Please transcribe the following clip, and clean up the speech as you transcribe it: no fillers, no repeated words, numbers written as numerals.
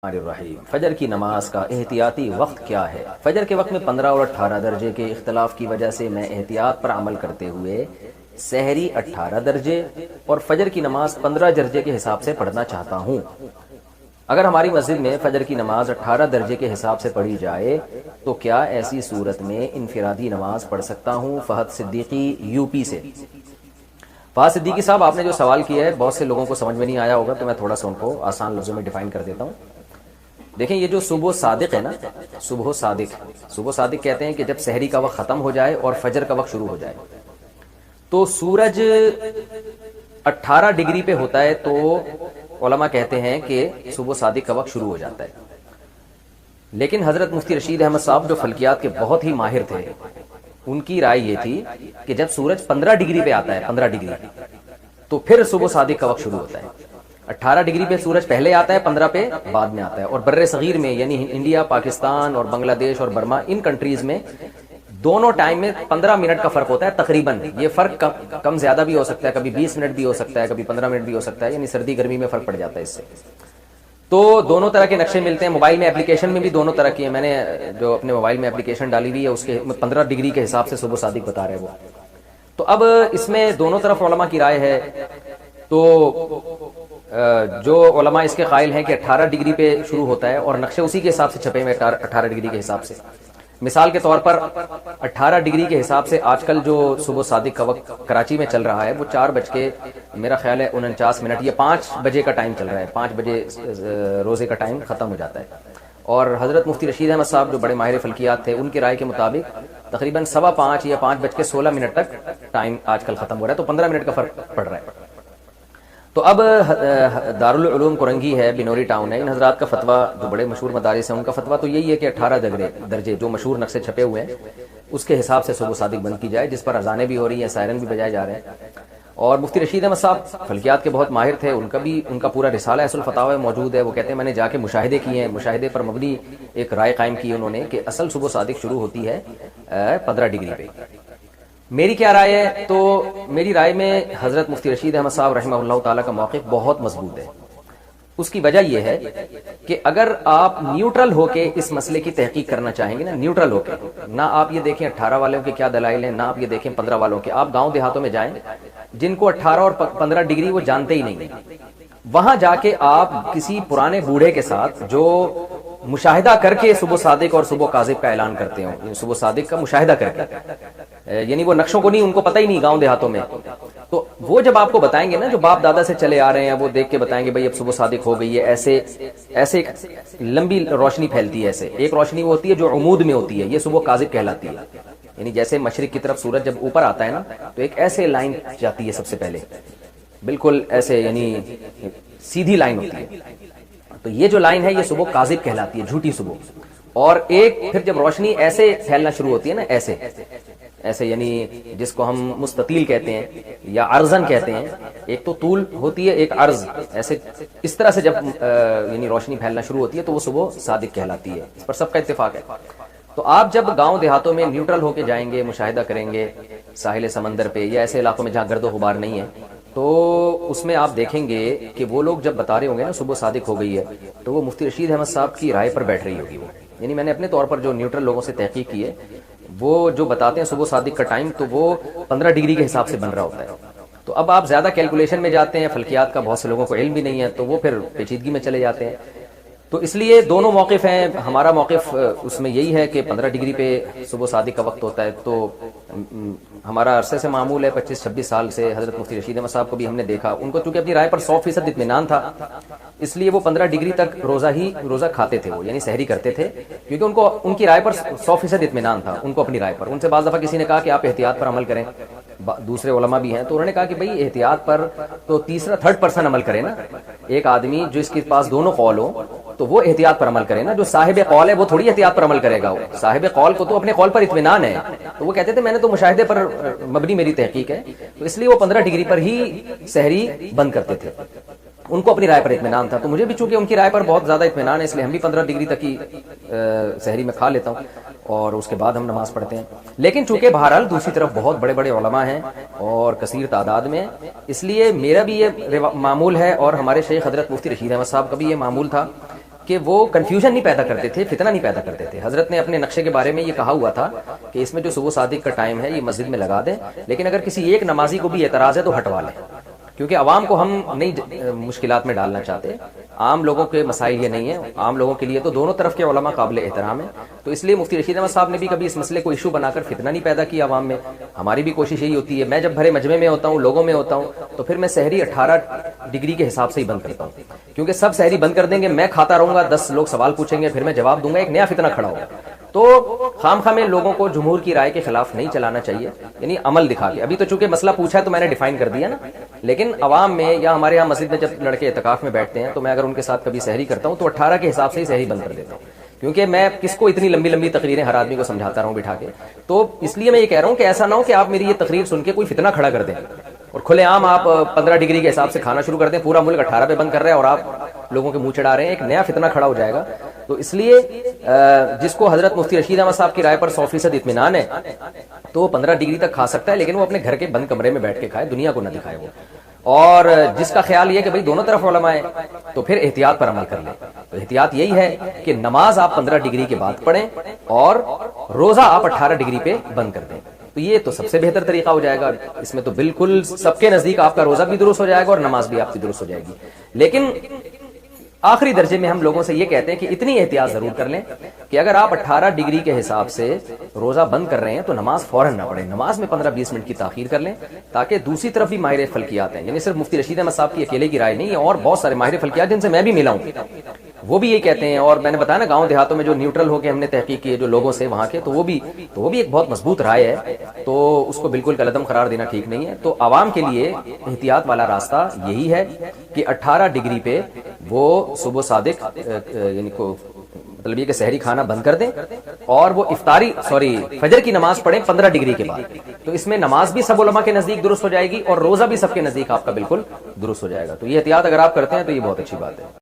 الرحیم۔ فجر کی نماز کا احتیاطی وقت کیا ہے؟ فجر کے وقت میں 15 اور 18 درجے کے اختلاف کی وجہ سے میں احتیاط پر عمل کرتے ہوئے سحری 18 درجے اور فجر کی نماز 15 درجے کے حساب سے پڑھنا چاہتا ہوں۔ اگر ہماری مسجد میں فجر کی نماز 18 درجے کے حساب سے پڑھی جائے تو کیا ایسی صورت میں انفرادی نماز پڑھ سکتا ہوں؟ فہد صدیقی یو پی سے۔ فہد صدیقی صاحب، آپ نے جو سوال کیا ہے بہت سے لوگوں کو سمجھ میں نہیں آیا ہوگا، تو میں تھوڑا سا ان کو آسان لفظوں میں ڈیفائن کر دیتا ہوں۔ دیکھیں، یہ جو صبح صادق ہے نا، صبح صادق کہتے ہیں کہ جب سحری کا وقت ختم ہو جائے اور فجر کا وقت شروع ہو جائے تو سورج 18 ڈگری پہ ہوتا ہے تو علماء کہتے ہیں کہ صبح صادق کا وقت شروع ہو جاتا ہے۔ لیکن حضرت مفتی رشید احمد صاحب جو فلکیات کے بہت ہی ماہر تھے، ان کی رائے یہ تھی کہ جب سورج 15 ڈگری پہ آتا ہے، 15 ڈگری تو پھر صبح صادق کا وقت شروع ہوتا ہے۔ 18 ڈگری پہ سورج پہلے آتا ہے، 15 پہ بعد میں آتا ہے۔ اور بر صغیر میں یعنی انڈیا، پاکستان اور بنگلہ دیش اور برما، ان کنٹریز میں دونوں ٹائم میں 15 منٹ کا فرق ہوتا ہے تقریباً۔ یہ فرق کم زیادہ بھی ہو سکتا ہے، کبھی 20 منٹ بھی ہو سکتا ہے، کبھی 15 منٹ بھی ہو سکتا ہے، یعنی سردی گرمی میں فرق پڑ جاتا ہے اس سے۔ تو دونوں طرح کے نقشے ملتے ہیں موبائل میں، اپلیکیشن میں بھی دونوں طرح کی ہے۔ میں نے جو اپنے موبائل میں اپلیکیشن ڈالی ہوئی ہے اس کے 15 ڈگری کے حساب سے صبح صادق بتا رہے ہیں وہ۔ تو اب اس میں دونوں طرف علماء کی رائے ہے۔ تو جو علماء اس کے قائل ہیں کہ 18 ڈگری پہ شروع ہوتا ہے اور نقشے اسی کے حساب سے چھپے ہوئے 18 ڈگری کے حساب سے۔ مثال کے طور پر 18 ڈگری کے حساب سے آج کل جو صبح صادق کا وقت کراچی میں چل رہا ہے وہ 4 بج کے میرا خیال ہے 49 منٹ، یہ 5 بجے کا ٹائم چل رہا ہے۔ 5 بجے روزے کا ٹائم ختم ہو جاتا ہے۔ اور حضرت مفتی رشید احمد صاحب جو بڑے ماہر فلکیات تھے، ان کی رائے کے مطابق تقریباً 5:15 یا 5:16 تک ٹائم آج کل ختم ہو رہا ہے، تو 15 منٹ کا فرق پڑ رہا ہے۔ تو اب دارالعلوم کرنگی ہے، بنوری ٹاؤن ہے، ان حضرات کا فتویٰ جو بڑے مشہور مدارس ہیں ان کا فتویٰ تو یہی ہے کہ 18 درجے جو مشہور نقشے چھپے ہوئے ہیں اس کے حساب سے صبح صادق بند کی جائے، جس پر اذانیں بھی ہو رہی ہیں، سائرن بھی بجائے جا رہے ہیں۔ اور مفتی رشید احمد صاحب فلکیات کے بہت ماہر تھے، ان کا پورا رسالہ اصل الفتاوی موجود ہے۔ وہ کہتے ہیں میں نے جا کے مشاہدے کیے ہیں، مشاہدے پر مبنی ایک رائے قائم کی انہوں نے کہ اصل صبح صادق شروع ہوتی ہے 15 ڈگری پہ۔ میری کیا رائے ہے؟ تو میری رائے میں حضرت مفتی رشید احمد صاحب رحمہ اللہ تعالیٰ کا موقف بہت مضبوط ہے۔ اس کی وجہ یہ ہے کہ اگر آپ نیوٹرل ہو کے اس مسئلے کی تحقیق کرنا چاہیں گے نا، نیوٹرل ہو کے، نہ آپ یہ دیکھیں 18 والوں کے کیا دلائل ہیں، نہ آپ یہ دیکھیں 15 والوں کے، آپ گاؤں دیہاتوں میں جائیں جن کو 18 اور 15 ڈگری وہ جانتے ہی نہیں ہیں، وہاں جا کے آپ کسی پرانے بوڑھے کے ساتھ جو مشاہدہ کر کے صبح صادق اور صبح کاذب کا اعلان کرتے ہوں، صبح صادق کا مشاہدہ کر کے، یعنی وہ نقشوں کو نہیں، ان کو پتہ ہی نہیں گاؤں دیہاتوں میں، تو وہ جب آپ کو بتائیں گے نا، جو باپ دادا سے چلے آ رہے ہیں، وہ دیکھ کے بتائیں گے بھائی اب صبح صادق ہو گئی ہے، ایسے لمبی روشنی پھیلتی ہے۔ ایسے ایک روشنی وہ ہوتی ہے جو عمود میں ہوتی ہے، یہ صبح کاذب کہلاتی ہے، یعنی جیسے مشرق کی طرف سورج جب اوپر آتا ہے نا تو ایک ایسے لائن جاتی ہے سب سے پہلے، بالکل ایسے یعنی سیدھی لائن ہوتی ہے، تو یہ جو لائن ہے یہ صبح کاذب کہلاتی ہے، جھوٹی صبح۔ اور ایک پھر جب روشنی ایسے پھیلنا شروع ہوتی ہے نا، ایسے یعنی جس کو ہم مستطیل کہتے ہیں یا عرضن کہتے ہیں، ایک تو طول ہوتی ہے ایک عرض، ایسے اس طرح سے جب یعنی روشنی پھیلنا شروع ہوتی ہے تو وہ صبح صادق کہلاتی ہے، اس پر سب کا اتفاق ہے۔ تو آپ جب گاؤں دیہاتوں میں نیوٹرل ہو کے جائیں گے، مشاہدہ کریں گے ساحل سمندر پہ یا ایسے علاقوں میں جہاں گرد و غبار نہیں ہے، تو اس میں آپ دیکھیں گے کہ وہ لوگ جب بتا رہے ہوں گے نا صبح صادق ہو گئی ہے، تو وہ مفتی رشید احمد صاحب کی رائے پر بیٹھ رہی ہوگی وہ، یعنی میں نے اپنے طور پر جو نیوٹرل لوگوں سے تحقیق کی ہے، وہ جو بتاتے ہیں صبح صادق کا ٹائم تو وہ 15 ڈگری کے حساب سے بن رہا ہوتا ہے۔ تو اب آپ زیادہ کیلکولیشن میں جاتے ہیں، فلکیات کا بہت سے لوگوں کو علم بھی نہیں ہے، تو وہ پھر پیچیدگی میں چلے جاتے ہیں۔ تو اس لیے دونوں موقف ہیں، ہمارا موقف اس میں یہی ہے کہ 15 ڈگری پہ صبح صادق کا وقت ہوتا ہے، تو ہمارا عرصے سے معمول ہے، 25-26 سال سے حضرت مفتی رشید احمد صاحب کو بھی ہم نے دیکھا، ان کو چونکہ اپنی رائے پر 100% اطمینان تھا، اس لیے وہ 15 ڈگری تک روزہ کھاتے تھے، وہ یعنی سحری کرتے تھے، کیونکہ ان کو ان کی رائے پر 100% اطمینان تھا، ان کو اپنی رائے پر۔ ان سے بعض دفعہ کسی نے کہا کہ آپ احتیاط پر عمل کریں، دوسرے علماء بھی ہیں، تو انہوں نے کہا کہ بھئی احتیاط پر تو تھرڈ پرسن عمل کرے نا، ایک آدمی جو اس کے پاس دونوں قول ہوں تو وہ احتیاط پر عمل کرے نا، جو صاحب قول ہے وہ تھوڑی احتیاط پر عمل کرے گا، وہ صاحب قول کو تو اپنے قول پر اطمینان ہے، تو وہ کہتے تھے میں نے تو مشاہدے پر مبنی میری تحقیق ہے، تو اس لیے وہ 15 ڈگری پر ہی سحری بند کرتے تھے، ان کو اپنی رائے پر اطمینان تھا۔ تو مجھے بھی چونکہ ان کی رائے پر بہت زیادہ اطمینان ہے، اس لیے ہم بھی 15 ڈگری تک ہی سحری میں کھا لیتا ہوں اور اس کے بعد ہم نماز پڑھتے ہیں۔ لیکن چونکہ بہرحال دوسری طرف بہت بڑے بڑے علماء ہیں اور کثیر تعداد میں، اس لیے میرا بھی یہ معمول ہے اور ہمارے شیخ حضرت مفتی رشید احمد صاحب کا بھی یہ معمول تھا کہ وہ کنفیوژن نہیں پیدا کرتے تھے، فتنہ نہیں پیدا کرتے تھے. حضرت نے اپنے نقشے کے بارے میں یہ کہا ہوا تھا کہ اس میں جو صبح صادق کا ٹائم ہے یہ مسجد میں لگا دیں، لیکن اگر کسی ایک نمازی کو بھی اعتراض ہے تو ہٹوا لیں، کیونکہ عوام کو ہم نہیں مشکلات میں ڈالنا چاہتے. عام لوگوں کے مسائل یہ نہیں ہیں، عام لوگوں کے لیے تو دونوں طرف کے علماء قابل احترام ہیں. تو اس لیے مفتی رشید احمد صاحب نے بھی کبھی اس مسئلے کو ایشو بنا کر فتنہ نہیں پیدا کیا عوام میں. ہماری بھی کوشش یہی ہوتی ہے. میں جب بھرے مجمع میں ہوتا ہوں، لوگوں میں ہوتا ہوں، تو پھر میں سحری 18 ڈگری کے حساب سے ہی بند کرتا ہوں، کیونکہ سب سحری بند کر دیں گے، میں کھاتا رہوں گا، 10 لوگ سوال پوچھیں گے، پھر میں جواب دوں گا، ایک نیا فتنہ کھڑا ہوگا. تو خام خواہ میں لوگوں کو جمہور کی رائے کے خلاف نہیں چلانا چاہیے، یعنی عمل دکھا کے. ابھی تو چونکہ مسئلہ پوچھا ہے تو میں نے ڈیفائن کر دیا نا، لیکن عوام میں یا ہمارے یہاں مسجد میں جب لڑکے اعتکاف میں بیٹھتے ہیں تو میں اگر ان کے ساتھ کبھی سحری کرتا ہوں تو 18 کے حساب سے ہی سحری بند کر دیتا ہوں، کیونکہ میں کس کو اتنی لمبی لمبی تقریریں ہر آدمی کو سمجھاتا رہوں بٹھا کے. تو اس لیے میں یہ کہہ رہا ہوں کہ ایسا نہ ہو کہ آپ میری یہ تقریر سن کے کوئی فتنہ کھڑا کر دیں اور کھلے عام آپ 15 ڈگری کے حساب سے کھانا شروع کر دیں، پورا ملک 18 پہ بند کر رہا ہے اور آپ لوگوں کے منہ چڑھا رہے ہیں، ایک نیا فتنہ کھڑا ہو جائے گا. تو اس لیے جس کو حضرت مفتی رشید احمد صاحب کی رائے پر 100% اطمینان ہے تو وہ 15 ڈگری تک کھا سکتا ہے، لیکن وہ اپنے گھر کے بند کمرے میں بیٹھ کے کھائے، دنیا کو نہ دکھائے وہ. اور جس کا خیال یہ کہ بھئی دونوں طرف علماء ہیں تو پھر احتیاط پر عمل کر لیں. تو احتیاط یہی ہے کہ نماز آپ 15 ڈگری کے بعد پڑھیں اور روزہ آپ 18 ڈگری پہ بند کر دیں. تو یہ تو سب سے بہتر طریقہ ہو جائے گا. اس میں تو بالکل سب کے نزدیک آپ کا روزہ بھی درست ہو جائے گا اور نماز بھی آپ کی درست ہو جائے گی. لیکن آخری درجے میں ہم لوگوں سے یہ کہتے ہیں کہ اتنی احتیاط ضرور کر لیں کہ اگر آپ 18 ڈگری کے حساب سے روزہ بند کر رہے ہیں تو نماز فوراً نہ پڑھیں، نماز میں 15-20 منٹ کی تاخیر کر لیں، تاکہ دوسری طرف بھی ماہر فلکیات ہیں، یعنی صرف مفتی رشید احمد صاحب کی اکیلے کی رائے نہیں ہے، اور بہت سارے ماہر فلکیات جن سے میں بھی ملا ہوں وہ بھی یہ کہتے ہیں. اور میں نے بتایا نا گاؤں دیہاتوں میں جو نیوٹرل ہو کے ہم نے تحقیق کی ہے جو لوگوں سے وہاں کے، تو وہ بھی ایک بہت مضبوط رائے ہے. تو اس کو بالکل کالعدم قرار دینا ٹھیک نہیں ہے. تو عوام کے لیے احتیاط والا راستہ یہی ہے کہ 18 ڈگری پہ وہ صبح صادق یعنی کو مطلب یہ کہ سحری کھانا بند کر دیں اور وہ فجر کی نماز پڑھیں 15 ڈگری کے بعد. تو اس میں نماز بھی سب علماء کے نزدیک درست ہو جائے گی اور روزہ بھی سب کے نزدیک آپ کا بالکل درست ہو جائے گا. تو یہ احتیاط اگر آپ کرتے ہیں تو یہ بہت اچھی بات ہے.